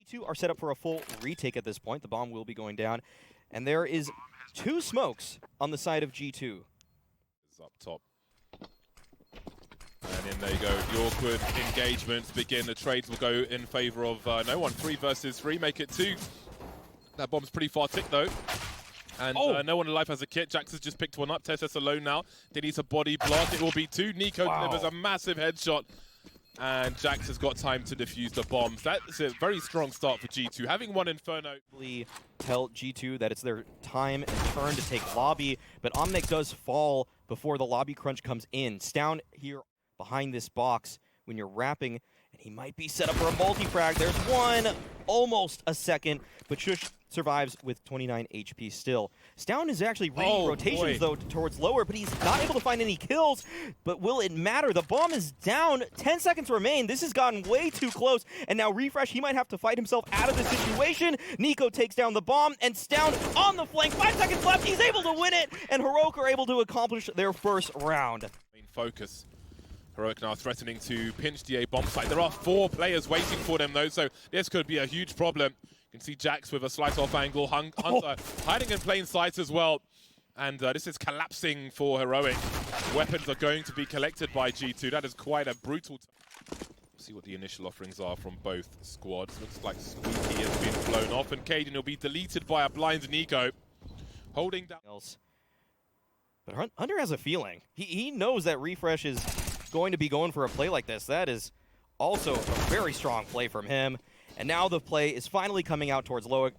G2 are set up for a full retake at this point. The bomb will be going down. And there is 2 smokes on the side of G2. Is up top. And in there you go. The awkward engagements begin. The trades will go in favor of no one. 3 versus 3, make it 2. That bomb's pretty far ticked though. And no one alive has a kit. Jax has just picked one up. Tess alone now. They need a body block. It will be 2. NUKE delivers a massive headshot. And Jax has got time to defuse the bombs. That's a very strong start for G2. Having one Inferno. Tell G2 that it's their time and turn to take lobby. But Omnic does fall before the lobby crunch comes in. Stown here behind this box when you're wrapping. And he might be set up for a multi-frag. There's one. Almost a second. But Shush survives with 29 HP still. Stown is actually reading rotations though towards lower, but he's not able to find any kills. But will it matter? The bomb is down. 10 seconds remain. This has gotten way too close. And now Refresh, he might have to fight himself out of this situation. NUKE takes down the bomb, and Stown on the flank. 5 seconds left. He's able to win it, and Heroic are able to accomplish their first round. Main focus. Heroic now threatening to pinch the A bomb site. There are 4 players waiting for them though, so this could be a huge problem. You can see Jax with a slice off angle, Hunter hiding in plain sight as well. And this is collapsing for Heroic. Weapons are going to be collected by G2. That is quite a brutal. See what the initial offerings are from both squads. Looks like Squeaky has been blown off, and Caden will be deleted by a blind NUKE. Holding down. But Hunter has a feeling. He knows that Refresh is going to be going for a play like this. That is also a very strong play from him. And now the play is finally coming out towards lower.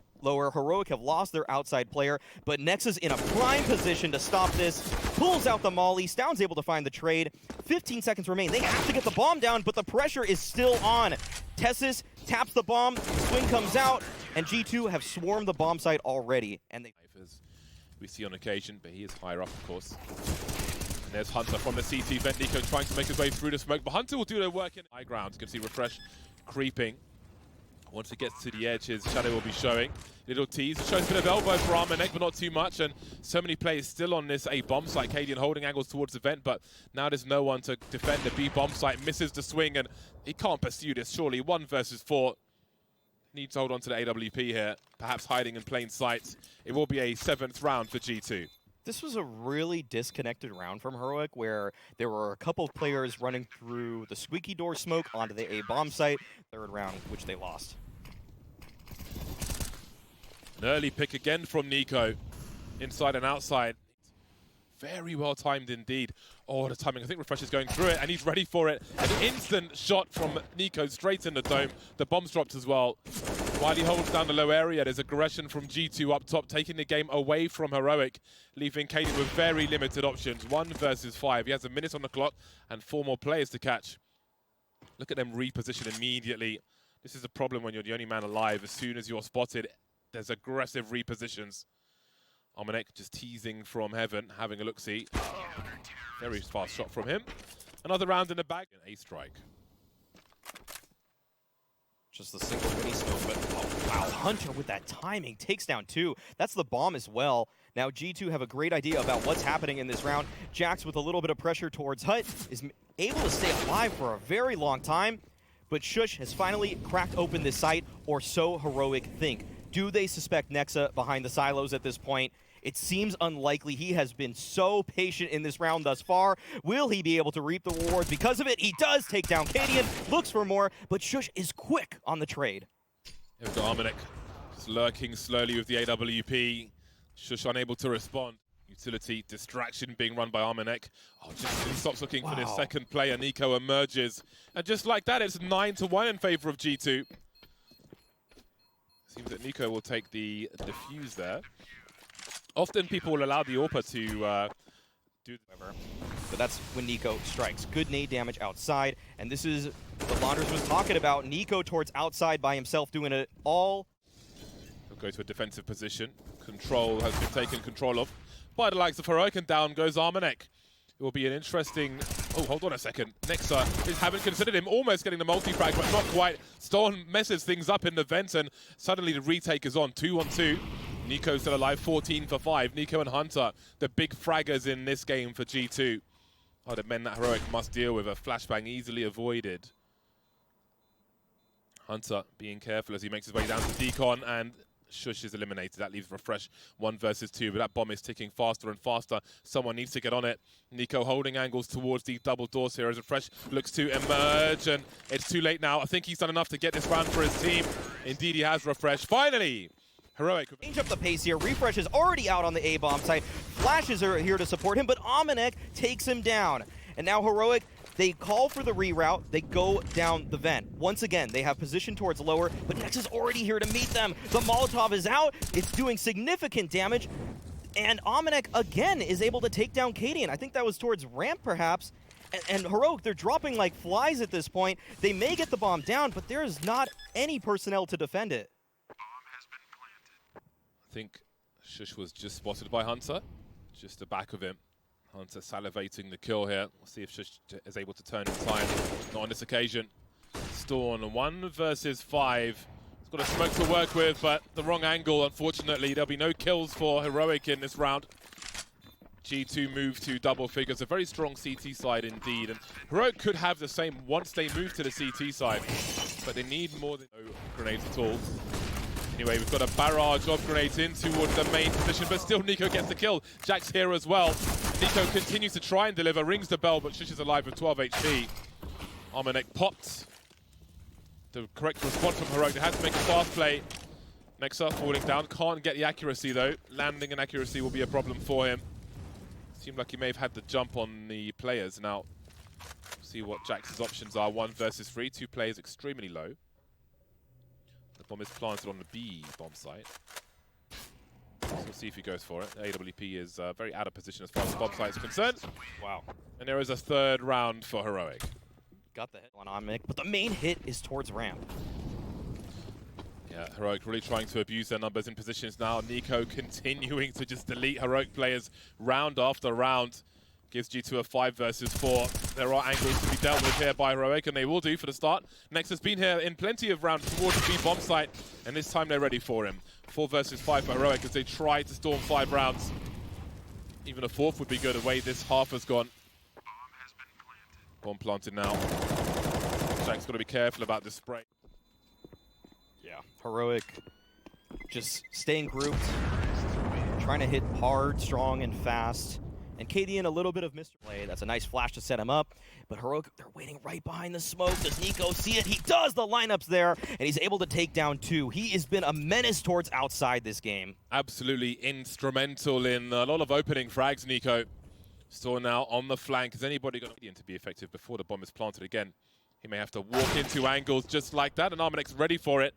Heroic have lost their outside player, but Nexus in a prime position to stop this. Pulls out the molly. Stown's able to find the trade. 15 seconds remain. They have to get the bomb down, but the pressure is still on. Tessis taps the bomb. Swing comes out, and G2 have swarmed the bomb site already. And we see on occasion, but he is higher up, of course. And there's Hunter from the CT vent. NUKE trying to make his way through the smoke, but Hunter will do their work in high ground. You can see Refresh creeping. Once it gets to the edge, his shadow will be showing. Little tease. It shows a bit of elbow for Armanek, but not too much. And so many players still on this A bomb site. Cadian holding angles towards the vent, but now there's no one to defend the B bomb site. Misses the swing, and he can't pursue this, surely. 1 versus 4. Needs to hold on to the AWP here. Perhaps hiding in plain sight. It will be a 7th round for G2. This was a really disconnected round from Heroic, where there were a couple of players running through the squeaky door smoke onto the A bomb site. 3rd round, which they lost. An early pick again from NUKE, inside and outside. Very well timed indeed. Oh, the timing. I think Refresh is going through it, and he's ready for it. An instant shot from NUKE straight in the dome. The bomb's dropped as well. While he holds down the low area, there's aggression from G2 up top, taking the game away from Heroic, leaving Caden with very limited options. 1 versus 5. He has a minute on the clock and 4 more players to catch. Look at them reposition immediately. This is a problem when you're the only man alive. As soon as you're spotted, there's aggressive repositions. Armanek just teasing from heaven, having a look-see. Very fast shot from him. Another round in the bag. An A strike. Just the single mini smoke, but oh, wow, Hunter with that timing takes down 2. That's the bomb as well. Now G2 have a great idea about what's happening in this round. Jax with a little bit of pressure towards Hut is able to stay alive for a very long time, but Shush has finally cracked open this site, or so Heroic think. Do they suspect Nexa behind the silos at this point? It seems unlikely. He has been so patient in this round thus far. Will he be able to reap the rewards because of it? He does take down Cadian, looks for more, but Shush is quick on the trade. Here we go, Armanek. Just lurking slowly with the AWP. Shush unable to respond. Utility distraction being run by Armanek. Oh, just he stops looking for this second player. NUKE emerges. And just like that, it's 9-1 in favor of G2. Seems that NUKE will take the defuse there. Often people will allow the AWPer to do whatever, but that's when NUKE strikes. Good nade damage outside, and this is what Launders was talking about. NUKE towards outside by himself, doing it all. He'll go to a defensive position. Control has been taken control of by the likes of Heroic, and down goes Armanek. It will be an interesting... Oh, hold on a second. Nexa haven't considered him, almost getting the multi-frag, but not quite. Storm messes things up in the vent, and suddenly the retake is on. 2-on-2. NUKE still alive, 14 for 5. NUKE and Hunter, the big fraggers in this game for G2. Oh, the men that Heroic must deal with. A flashbang easily avoided. Hunter being careful as he makes his way down to Decon, and Shush is eliminated. That leaves Refresh 1 versus 2, but that bomb is ticking faster and faster. Someone needs to get on it. NUKE holding angles towards the double doors here as Refresh looks to emerge, and it's too late now. I think he's done enough to get this round for his team. Indeed, he has. Refresh finally. Heroic. Change up the pace here. Refresh is already out on the A-bomb site. Flashes are here to support him, but Amanek takes him down. And now Heroic, they call for the reroute. They go down the vent. Once again, they have position towards lower, but Nex is already here to meet them. The Molotov is out. It's doing significant damage. And Amanek, again, is able to take down Cadian. I think that was towards ramp, perhaps. And Heroic, they're dropping like flies at this point. They may get the bomb down, but there is not any personnel to defend it. I think Shush was just spotted by Hunter, just the back of him. Hunter salivating the kill here. We'll see if Shush is able to turn in time. Not on this occasion. Storm 1 versus 5. He's got a smoke to work with, but the wrong angle, unfortunately. There'll be no kills for Heroic in this round. G2 move to double figures. A very strong CT side indeed. And Heroic could have the same once they move to the CT side, but they need more than no grenades at all. Anyway, we've got a barrage of grenades in towards the main position, but still NUKE gets the kill. Jack's here as well. NUKE continues to try and deliver, rings the bell, but Shush is alive with 12 HP. Amanek popped. The correct response from Heroic. They had to make a fast play. Nexa falling down. Can't get the accuracy though. Landing and accuracy will be a problem for him. Seemed like he may have had the jump on the players. Now, see what Jack's options are. 1 versus 3. 2 players extremely low. The bomb is planted on the B bomb site. So we'll see if he goes for it. AWP is very out of position as far as the bomb site is concerned. Wow. And there is a third round for Heroic. Got the hit on Amanek, but the main hit is towards ramp. Yeah, Heroic really trying to abuse their numbers in positions now. NUKE continuing to just delete Heroic players round after round. Gives G2 a 5 versus 4. There are angles to be dealt with here by Heroic, and they will do for the start. Nex has been here in plenty of rounds towards the B bomb site, and this time they're ready for him. 4 versus 5 for Heroic as they try to storm 5 rounds. Even a 4th would be good the way this half has gone. Bomb planted now. Jack's got to be careful about this spray. Yeah, Heroic just staying grouped, trying to hit hard, strong, and fast. And Cadian, a little bit of misplay. That's a nice flash to set him up. But Heroic, they're waiting right behind the smoke. Does NUKE see it? He does! The lineup's there, and he's able to take down 2. He has been a menace towards outside this game. Absolutely instrumental in a lot of opening frags, NUKE. Still now on the flank. Is anybody going to be effective before the bomb is planted again? He may have to walk into angles just like that, and Armanek's ready for it.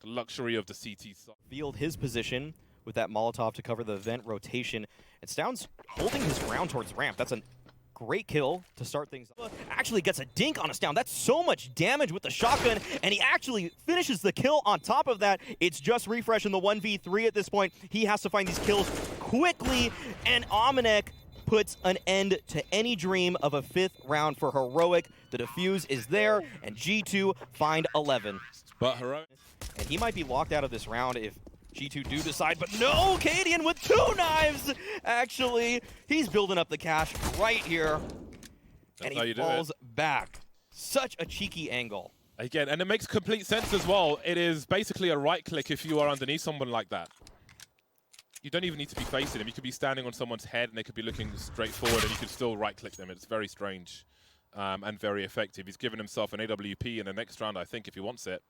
The luxury of the CT side. Field his position with that Molotov to cover the vent rotation. And Stown's holding his ground towards ramp. That's a great kill to start things up. Actually gets a dink on a Stown. That's so much damage with the shotgun, and he actually finishes the kill on top of that. It's just Refresh in the 1v3 at this point. He has to find these kills quickly, and Amanek puts an end to any dream of a 5th round for Heroic. The defuse is there, and G2 find 11. But Heroic... And he might be locked out of this round if G2 do decide, but no! Cadian with 2 knives! Actually, he's building up the cash right here. That's and he falls back. Such a cheeky angle. Again, and it makes complete sense as well. It is basically a right click if you are underneath someone like that. You don't even need to be facing them. You could be standing on someone's head and they could be looking straight forward and you could still right click them. It's very strange and very effective. He's given himself an AWP in the next round, I think, if he wants it.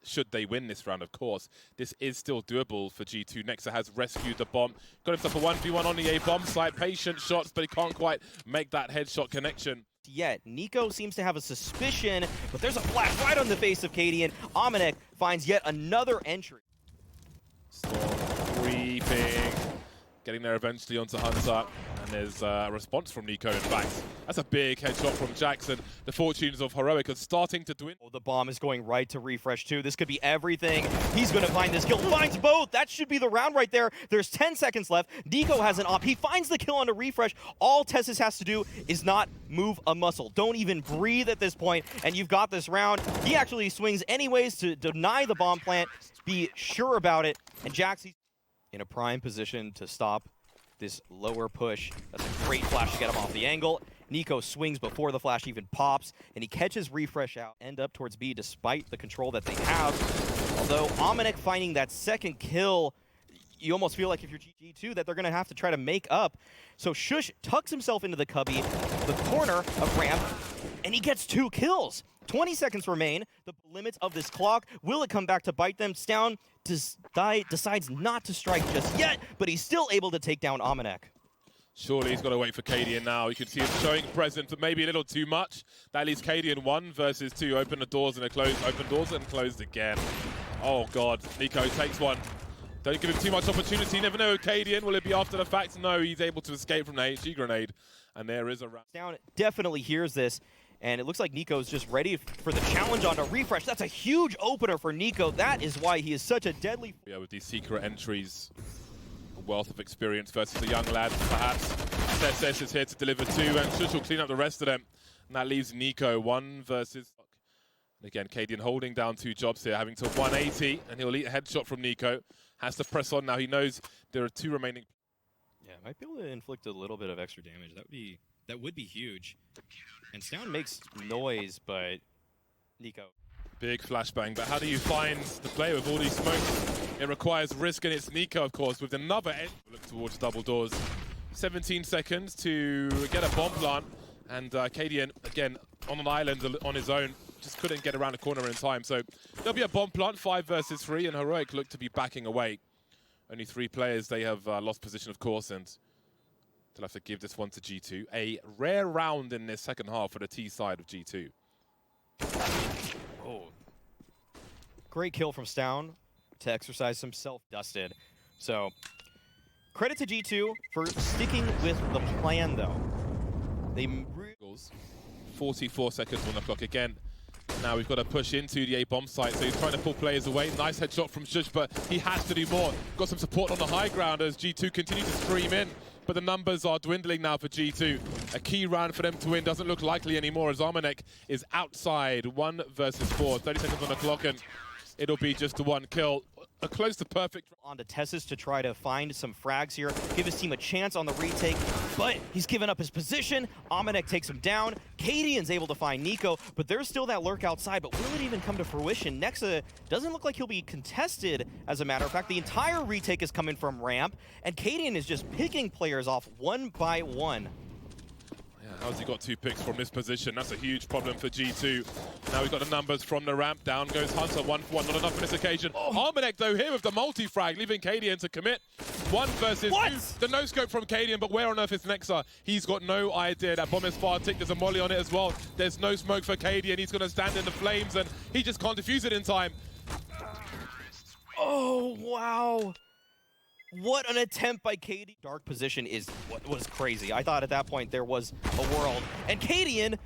Should they win this round, of course. This is still doable for G2. Nexa has rescued the bomb. Got himself a 1v1 on the A bomb site. Patient shots, but he can't quite make that headshot connection. Yet, NUKE seems to have a suspicion, but there's a flash right on the face of Cadian. Amanek finds yet another entry. Storm creeping. Getting there eventually onto Hunter. And there's a response from NUKE, in fact. That's a big headshot from Jackson. The fortunes of Heroic are starting to dwindle. Oh, the bomb is going right to Refresh, too. This could be everything. He's going to find this kill. Finds both. That should be the round right there. There's 10 seconds left. NUKE has an op. He finds the kill onto Refresh. All Tessis has to do is not move a muscle. Don't even breathe at this point, and you've got this round. He actually swings anyways to deny the bomb plant. Be sure about it. And Jax in a prime position to stop this lower push. That's a great flash to get him off the angle. NUKE swings before the flash even pops, and he catches Refresh out, end up towards B despite the control that they have. Although Amanek finding that second kill, you almost feel like if you're G2 that they're going to have to try to make up. So Shush tucks himself into the cubby, the corner of ramp, and he gets 2 kills. 20 seconds remain, the limits of this clock. Will it come back to bite them? Stown decides not to strike just yet, but he's still able to take down Amanek. Surely he's got to wait for Cadian now. You can see him showing presence, but maybe a little too much. That leaves Cadian 1 versus 2. Open the doors and they're closed. Open doors and closed again. Oh God, NUKE takes one. Don't give him too much opportunity. Never know, Cadian, will it be after the fact? No, he's able to escape from the HG grenade. And there is a round. Stown definitely hears this, and it looks like NUKE's just ready for the challenge on a refresh. That's a huge opener for NUKE. That is why he is such a deadly... Yeah, with these secret entries, a wealth of experience versus a young lad, perhaps. SS is here to deliver 2, and Shush will clean up the rest of them. And that leaves NUKE 1 versus... And again, Cadian holding down 2 jobs here, having to 180, and he'll eat a headshot from NUKE. Has to press on now. He knows there are 2 remaining. Yeah, might be able to inflict a little bit of extra damage. That would be huge. And Stown makes noise, but NUKE. Big flashbang, but how do you find the play with all these smokes? It requires risk, and it's NUKE, of course, with another end. Look towards double doors. 17 seconds to get a bomb plant, and Cadian, again, on an island on his own, just couldn't get around the corner in time. So there'll be a bomb plant, 5 versus 3, and Heroic look to be backing away. Only 3 players, they have lost position, of course, and they'll have to give this one to G2. A rare round in this second half for the T side of G2. Oh. Great kill from Stown to exercise some self-dusted. So, credit to G2 for sticking with the plan, though. They 44 seconds on the clock again. Now we've got to push into the A-bomb site, so he's trying to pull players away. Nice headshot from Shush, but he has to do more. Got some support on the high ground as G2 continue to stream in, but the numbers are dwindling now for G2. A key round for them to win doesn't look likely anymore as Amanek is outside, 1 versus 4. 30 seconds on the clock, and it'll be just the 1 kill. A close to perfect. On to Tessus to try to find some frags here, give his team a chance on the retake, but he's given up his position. Amanek takes him down. Cadian's able to find NUKE, but there's still that lurk outside, but will it even come to fruition? Nexa doesn't look like he'll be contested, as a matter of fact. The entire retake is coming from ramp, and Cadian is just picking players off one by one. How's he got 2 picks from this position? That's a huge problem for G2. Now we've got the numbers from the ramp. Down goes Hunter, 1 for 1, not enough for this occasion. Amanek, though, here with the multi-frag, leaving Cadian to commit. 1 versus 2. The no-scope from Cadian, but where on earth is Nexa? He's got no idea. That bomb is far ticked. There's a molly on it as well. There's no smoke for Cadian. He's going to stand in the flames, and he just can't defuse it in time. Oh, wow. What an attempt by Cadian. Dark position is what was crazy. I thought at that point there was a world. And Cadian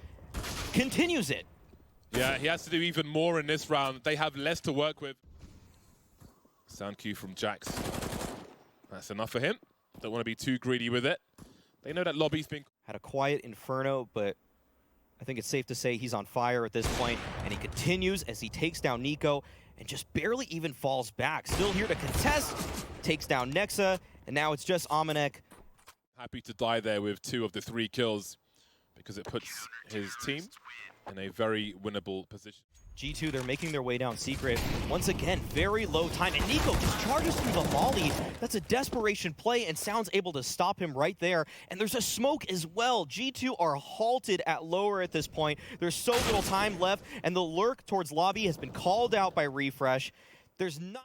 continues it. Yeah, he has to do even more in this round. They have less to work with. Sound cue from Jax. That's enough for him. Don't want to be too greedy with it. They know that lobby's been... Had a quiet Inferno, but I think it's safe to say he's on fire at this point. And he continues as he takes down NUKE and just barely even falls back. Still here to contest. Takes down Nexa, and now it's just Amanek. Happy to die there with 2 of the 3 kills because it puts his team in a very winnable position. G2, they're making their way down secret. Once again, very low time, and NUKE just charges through the molly. That's a desperation play, and Sound's able to stop him right there. And there's a smoke as well. G2 are halted at lower at this point. There's so little time left, and the lurk towards lobby has been called out by Refresh. There's not...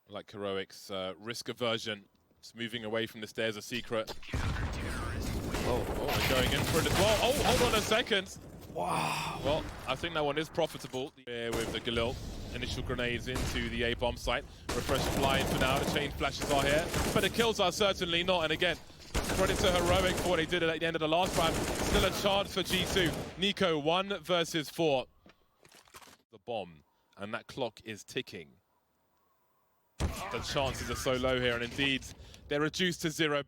Like Heroic's risk aversion. Just moving away from the stairs, a secret. Oh, they're going in for it as well. Oh, hold on a second. Wow. Well, I think that one is profitable. With the Galil. Initial grenades into the A-bomb site. Refresh flying for now. The chain flashes are here. But the kills are certainly not. And again, credit to Heroic for what they did at the end of the last round. Still a chance for G2. NUKE 1 versus 4. The bomb. And that clock is ticking. The chances are so low here, and indeed, they're reduced to 0.